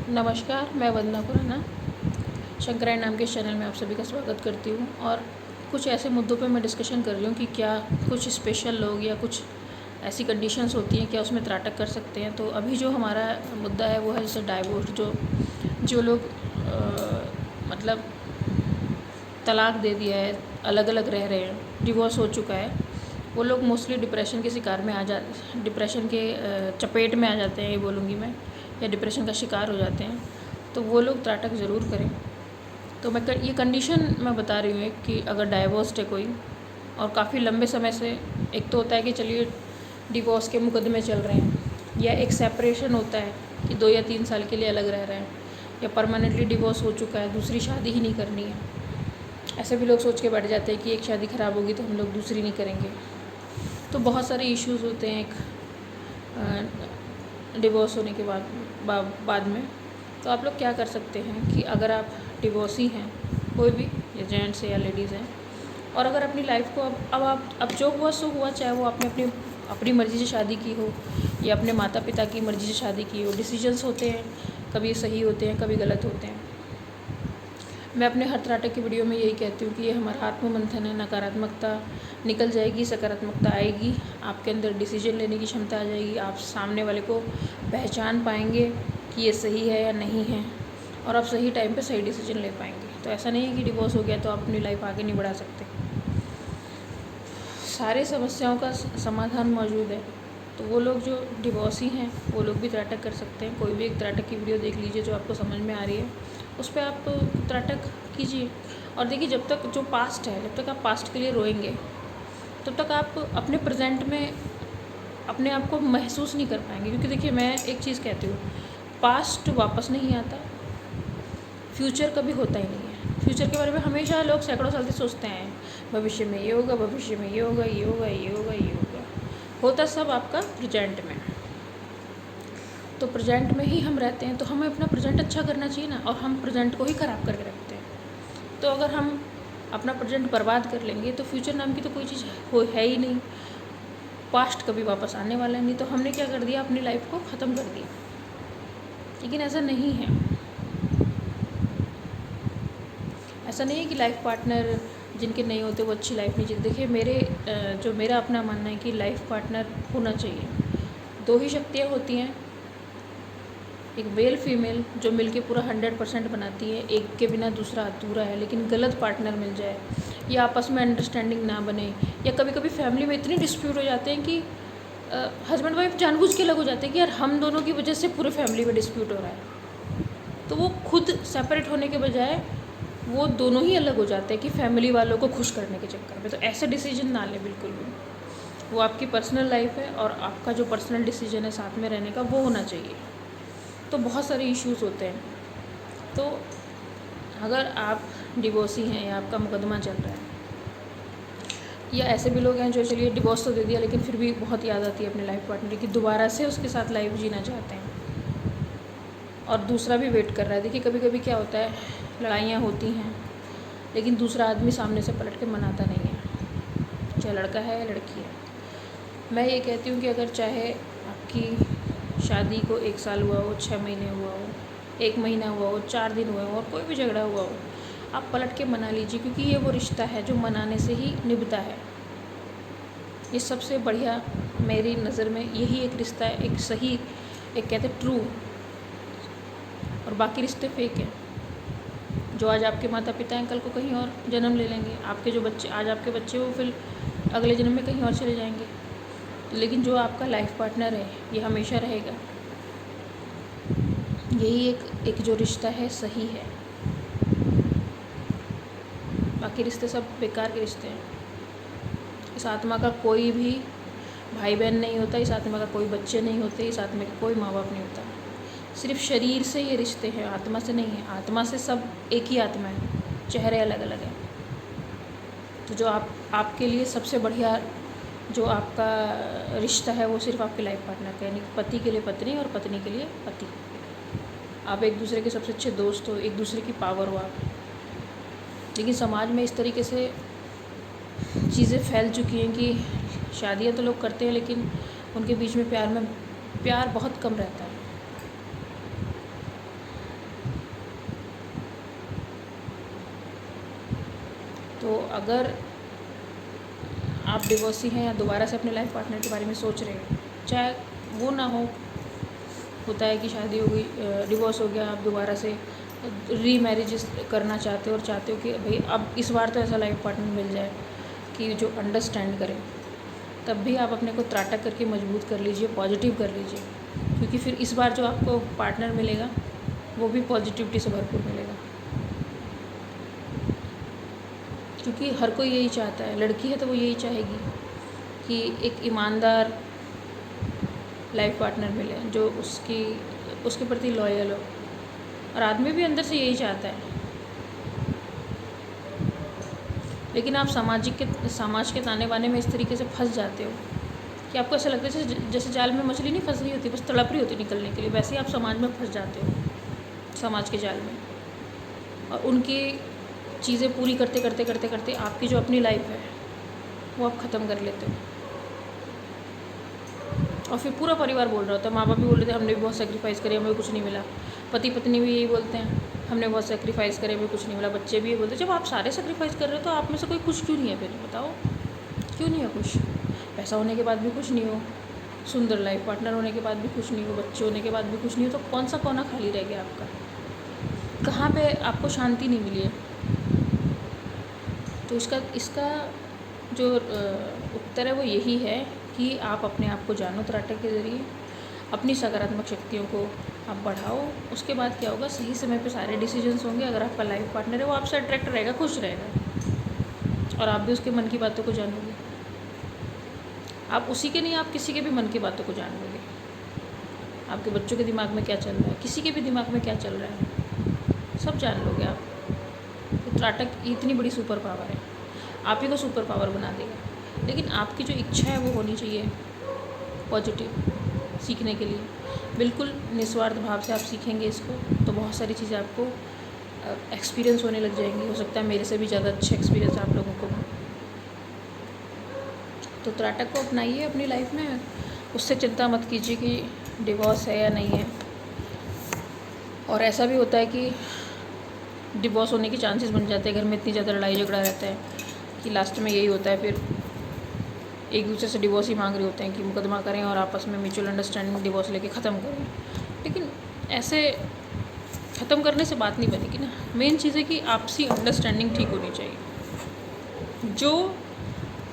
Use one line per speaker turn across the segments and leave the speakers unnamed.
नमस्कार, मैं वंदना खुराना शंकरायण नाम के इस चैनल में आप सभी का स्वागत करती हूँ। और कुछ ऐसे मुद्दों पे मैं डिस्कशन कर रही हूँ कि क्या कुछ स्पेशल लोग या कुछ ऐसी कंडीशंस होती हैं क्या उसमें त्राटक कर सकते हैं। तो अभी जो हमारा मुद्दा है वो है जैसे डाइवोर्स, जो लोग मतलब तलाक दे दिया है, अलग अलग रह रहे हैं, डिवोर्स हो चुका है, वो लोग मोस्टली डिप्रेशन के शिकार में डिप्रेशन के चपेट में आ जाते हैं, ये बोलूँगी मैं, या डिप्रेशन का शिकार हो जाते हैं। तो वो लोग त्राटक ज़रूर करें। तो ये कंडीशन मैं बता रही हूँ कि अगर डाइवोर्स्ड है कोई और काफ़ी लंबे समय से, एक तो होता है कि चलिए डिवोर्स के मुकदमे चल रहे हैं, या एक सेपरेशन होता है कि 2 या 3 साल के लिए अलग रह रहे हैं, या परमानेंटली डिवोर्स हो चुका है, दूसरी शादी ही नहीं करनी है। ऐसे भी लोग सोच के बैठ जाते हैं कि एक शादी ख़राब होगी तो हम लोग दूसरी नहीं करेंगे। तो बहुत सारे इश्यूज़ होते हैं एक डिवोर्स होने के बाद में। तो आप लोग क्या कर सकते हैं कि अगर आप डिवोर्सी हैं, कोई भी, या जेंट्स है या लेडीज़ हैं, और अगर अपनी लाइफ को अब जो हुआ सो हुआ, चाहे वो आपने अपनी मर्ज़ी से शादी की हो या अपने माता पिता की मर्ज़ी से शादी की हो। डिसीजंस होते हैं, कभी सही होते हैं, कभी गलत होते हैं। मैं अपने हर त्राटक की वीडियो में यही कहती हूँ कि ये हमारा आत्ममंथन है। नकारात्मकता निकल जाएगी, सकारात्मकता आएगी, आपके अंदर डिसीजन लेने की क्षमता आ जाएगी, आप सामने वाले को पहचान पाएंगे कि ये सही है या नहीं है, और आप सही टाइम पे सही डिसीजन ले पाएंगे। तो ऐसा नहीं है कि डिवोर्स हो गया तो आप अपनी लाइफ आगे नहीं बढ़ा सकते। सारे समस्याओं का समाधान मौजूद है। तो वो लोग जो डिवोर्सी हैं वो लोग भी त्राटक कर सकते हैं। कोई भी एक त्राटक की वीडियो देख लीजिए जो आपको समझ में आ रही है, उस पर आप त्राटक कीजिए। और देखिए, जब तक जो पास्ट है, जब तक आप पास्ट के लिए रोएंगे तब तक आप अपने प्रेजेंट में अपने आप को महसूस नहीं कर पाएंगे। क्योंकि देखिए, मैं एक चीज़ कहती हूँ, पास्ट वापस नहीं आता, फ्यूचर कभी होता ही नहीं है। फ्यूचर के बारे में हमेशा लोग सैकड़ों साल से सोचते हैं, भविष्य में ये होगा, भविष्य में ये होगा, ये होगा, ये होगा, ये होगा। होता सब आपका प्रेजेंट में। तो प्रेजेंट में ही हम रहते हैं, तो हमें अपना प्रेजेंट अच्छा करना चाहिए ना, और हम प्रेजेंट को ही ख़राब करके रखते हैं। तो अगर हम अपना प्रेजेंट बर्बाद कर लेंगे तो फ्यूचर नाम की तो कोई चीज़ है ही नहीं। पास्ट कभी वापस आने वाला नहीं। तो हमने क्या कर दिया, अपनी लाइफ को ख़त्म कर दिया। लेकिन ऐसा नहीं है। ऐसा नहीं है कि लाइफ पार्टनर जिनके नहीं होते वो अच्छी लाइफ नहीं जीते। देखिए, मेरा अपना मानना है कि लाइफ पार्टनर होना चाहिए। 2 ही शक्तियाँ होती हैं, एक मेल फीमेल जो मिलके पूरा 100% बनाती है। एक के बिना दूसरा अधूरा है। लेकिन गलत पार्टनर मिल जाए, या आपस में अंडरस्टैंडिंग ना बने, या कभी कभी फैमिली में इतने डिस्प्यूट हो जाते हैं कि हस्बैंड वाइफ जानबूझ के अलग हो जाते हैं कि यार हम दोनों की वजह से पूरे फैमिली में डिस्प्यूट हो रहा है। तो वो खुद सेपरेट होने के बजाय वो दोनों ही अलग हो जाते हैं कि फैमिली वालों को खुश करने के चक्कर में। तो ऐसे डिसीजन ना लें बिल्कुल भी। वो आपकी पर्सनल लाइफ है, और आपका जो पर्सनल डिसीजन है साथ में रहने का, वो होना चाहिए। तो बहुत सारे इश्यूज़ होते हैं। तो अगर आप डिवोर्सी हैं या आपका मुकदमा चल रहा है, या ऐसे भी लोग हैं जो चलिए डिवोर्स तो दे दिया लेकिन फिर भी बहुत याद आती है अपने लाइफ पार्टनर की, दोबारा से उसके साथ लाइफ जीना चाहते हैं, और दूसरा भी वेट कर रहा है। देखिए, कभी कभी क्या होता है, लड़ाइयाँ होती हैं लेकिन दूसरा आदमी सामने से पलट के मनाता नहीं है, चाहे लड़का है या लड़की है। मैं ये कहती हूँ कि अगर चाहे आपकी शादी को 1 साल हुआ हो, 6 महीने हुआ हो, 1 महीना हुआ हो, 4 दिन हुए हो, और कोई भी झगड़ा हुआ हो, आप पलट के मना लीजिए। क्योंकि ये वो रिश्ता है जो मनाने से ही निभता है। ये सबसे बढ़िया मेरी नज़र में यही एक रिश्ता है, एक सही, एक कहते ट्रू। और बाकी रिश्ते फेक हैं। जो आज आपके माता पिता हैं, कल को कहीं और जन्म ले लेंगे। आपके जो बच्चे आज आपके बच्चे वो फिर अगले जन्म में कहीं और चले जाएंगे। लेकिन जो आपका लाइफ पार्टनर है, ये हमेशा रहेगा। यही एक जो रिश्ता है सही है। बाकी रिश्ते सब बेकार के रिश्ते हैं। इस आत्मा का कोई भी भाई बहन नहीं होता, इस आत्मा का कोई बच्चे नहीं होते, इस आत्मा का कोई माँ बाप नहीं होता। सिर्फ शरीर से ये रिश्ते हैं, आत्मा से नहीं है। आत्मा से सब एक ही आत्मा है, चेहरे अलग अलग हैं। तो जो आपके लिए सबसे बढ़िया जो आपका रिश्ता है वो सिर्फ आपके लाइफ पार्टनर का, यानी पति के लिए पत्नी और पत्नी के लिए पति। आप एक दूसरे के सबसे अच्छे दोस्त हो, एक दूसरे की पावर हो आप। लेकिन समाज में इस तरीके से चीज़ें फैल चुकी हैं कि शादियां तो लोग करते हैं लेकिन उनके बीच में प्यार बहुत कम रहता है। तो अगर आप डिवोर्सी हैं या दोबारा से अपने लाइफ पार्टनर के बारे में सोच रहे हैं, चाहे वो ना हो, होता है कि शादी हो गई, डिवोर्स हो गया, आप दोबारा से रीमैरिज करना चाहते हो और चाहते हो कि भाई अब इस बार तो ऐसा लाइफ पार्टनर मिल जाए कि जो अंडरस्टैंड करे, तब भी आप अपने को त्राटक करके मजबूत कर लीजिए, पॉजिटिव कर लीजिए, क्योंकि फिर इस बार जो आपको पार्टनर मिलेगा वो भी पॉजिटिविटी से भरपूर मिलेगा। क्योंकि हर कोई यही चाहता है, लड़की है तो वो यही चाहेगी कि एक ईमानदार लाइफ पार्टनर मिले जो उसके प्रति लॉयल हो, और आदमी भी अंदर से यही चाहता है। लेकिन आप समाज के ताने बाने में इस तरीके से फंस जाते हो कि आपको ऐसा लगता है जैसे जाल में मछली नहीं फंस रही होती, बस तड़प रही होती निकलने के लिए, वैसे ही आप समाज में फंस जाते हो, समाज के जाल में, और उनकी चीज़ें पूरी करते करते करते करते आपकी जो अपनी लाइफ है वो आप ख़त्म कर लेते हो। और फिर पूरा परिवार बोल रहा होता है, माँ बाप भी बोल रहे थे हमने भी बहुत सेक्रीफाइस करे, हमें कुछ नहीं मिला, पति पत्नी भी यही बोलते हैं हमने बहुत सेक्रीफाइस करे, हमें कुछ नहीं मिला, बच्चे भी ये बोलते हैं। जब आप सारे सेक्रीफाइस कर रहे हो तो आप में से कोई खुश क्यों नहीं है? फिर बताओ क्यों नहीं है खुश? पैसा होने के बाद भी खुश नहीं हो, सुंदर लाइफ पार्टनर होने के बाद भी खुश नहीं हो, बच्चे होने के बाद भी खुश नहीं हो, तो कौन सा कोना खाली रह गया आपका? कहाँ पे आपको शांति नहीं मिली है? तो इसका जो उत्तर है वो यही है कि आप अपने आप को जानो त्राटक के ज़रिए, अपनी सकारात्मक शक्तियों को आप बढ़ाओ। उसके बाद क्या होगा, सही समय पे सारे डिसीजंस होंगे। अगर आपका लाइफ पार्टनर है वो आपसे अट्रैक्ट रहेगा, खुश रहेगा, और आप भी उसके मन की बातों को जानोगे। आप उसी के नहीं, आप किसी के भी मन की बातों को जानोगे। आपके बच्चों के दिमाग में क्या चल रहा है, किसी के भी दिमाग में क्या चल रहा है, सब जान लोगे आप। तो त्राटक इतनी बड़ी सुपर पावर है, आप ही को सुपर पावर बना देगा। लेकिन आपकी जो इच्छा है वो होनी चाहिए पॉजिटिव, सीखने के लिए बिल्कुल निस्वार्थ भाव से आप सीखेंगे इसको, तो बहुत सारी चीज़ें आपको एक्सपीरियंस होने लग जाएंगी। हो सकता है मेरे से भी ज़्यादा अच्छे एक्सपीरियंस आप लोगों को हो। तो त्राटक को अपनाइए अपनी लाइफ में, उससे चिंता मत कीजिए कि डिवोर्स है या नहीं है। और ऐसा भी होता है कि डिवोर्स होने के चांसेस बन जाते हैं, घर में इतनी ज़्यादा लड़ाई झगड़ा रहता है कि लास्ट में यही होता है, फिर एक दूसरे से डिवोर्स ही मांग रहे होते हैं कि मुकदमा करें और आपस में म्यूचुअल अंडरस्टैंडिंग डिवोर्स लेके ख़त्म करें। लेकिन ऐसे ख़त्म करने से बात नहीं बनेगी ना। मेन चीज़ है कि आपसी अंडरस्टैंडिंग ठीक होनी चाहिए। जो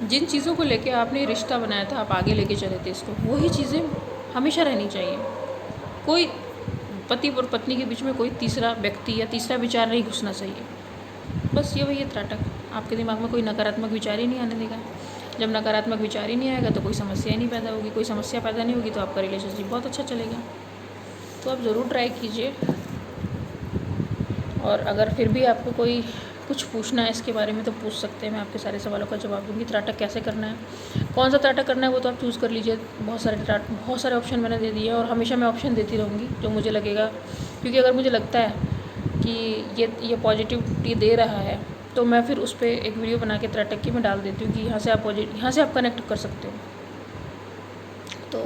जिन चीज़ों को लेके आपने रिश्ता बनाया था, आप आगे लेके चले थे इसको, वही चीज़ें हमेशा रहनी चाहिए। कोई पति और पत्नी के बीच में कोई तीसरा व्यक्ति या तीसरा विचार नहीं घुसना चाहिए। बस ये वही है त्राटक, आपके दिमाग में कोई नकारात्मक विचार ही नहीं आने देगा। जब नकारात्मक विचार ही नहीं आएगा तो कोई समस्या ही नहीं पैदा होगी, कोई समस्या पैदा नहीं होगी तो आपका रिलेशनशिप बहुत अच्छा चलेगा। तो आप ज़रूर ट्राई कीजिए। और अगर फिर भी आपको कोई कुछ पूछना है इसके बारे में तो पूछ सकते हैं, मैं आपके सारे सवालों का जवाब दूँगी। त्राटक कैसे करना है, कौन सा त्राटक करना है वो तो आप चूज़ कर लीजिए। बहुत सारे ऑप्शन मैंने दे दिए हैं, और हमेशा मैं ऑप्शन देती रहूँगी जो मुझे लगेगा, क्योंकि अगर मुझे लगता है कि ये पॉजिटिविटी दे रहा है तो मैं फिर उस पर एक वीडियो बना के त्राटक की मैं डाल देती हूँ कि यहाँ से आप कनेक्ट कर सकते हो। तो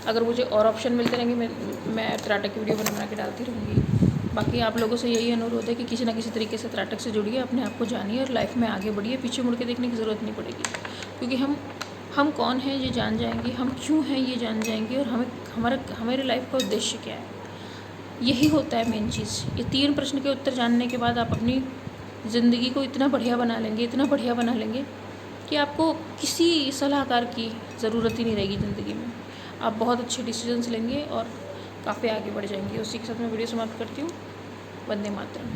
अगर मुझे और ऑप्शन मिलते रहेंगे मैं त्राटक की वीडियो बना के डालती रहूँगी। बाकी आप लोगों से यही अनुरोध है कि किसी ना किसी तरीके से त्राटक से जुड़िए, अपने आप को जानिए और लाइफ में आगे बढ़िए। पीछे मुड़ के देखने की ज़रूरत नहीं पड़ेगी, क्योंकि हम कौन हैं ये जान जाएंगे, हम क्यों हैं ये जान जाएंगे, और हमारे लाइफ का उद्देश्य क्या है, यही होता है मेन चीज़। ये 3 प्रश्न के उत्तर जानने के बाद आप अपनी ज़िंदगी को इतना बढ़िया बना लेंगे कि आपको किसी सलाहकार की ज़रूरत ही नहीं रहेगी ज़िंदगी में। आप बहुत अच्छे डिसीजंस लेंगे और काफ़ी आगे बढ़ जाएंगे। उसी के साथ मैं वीडियो समाप्त करती हूँ। वंदे मातरम।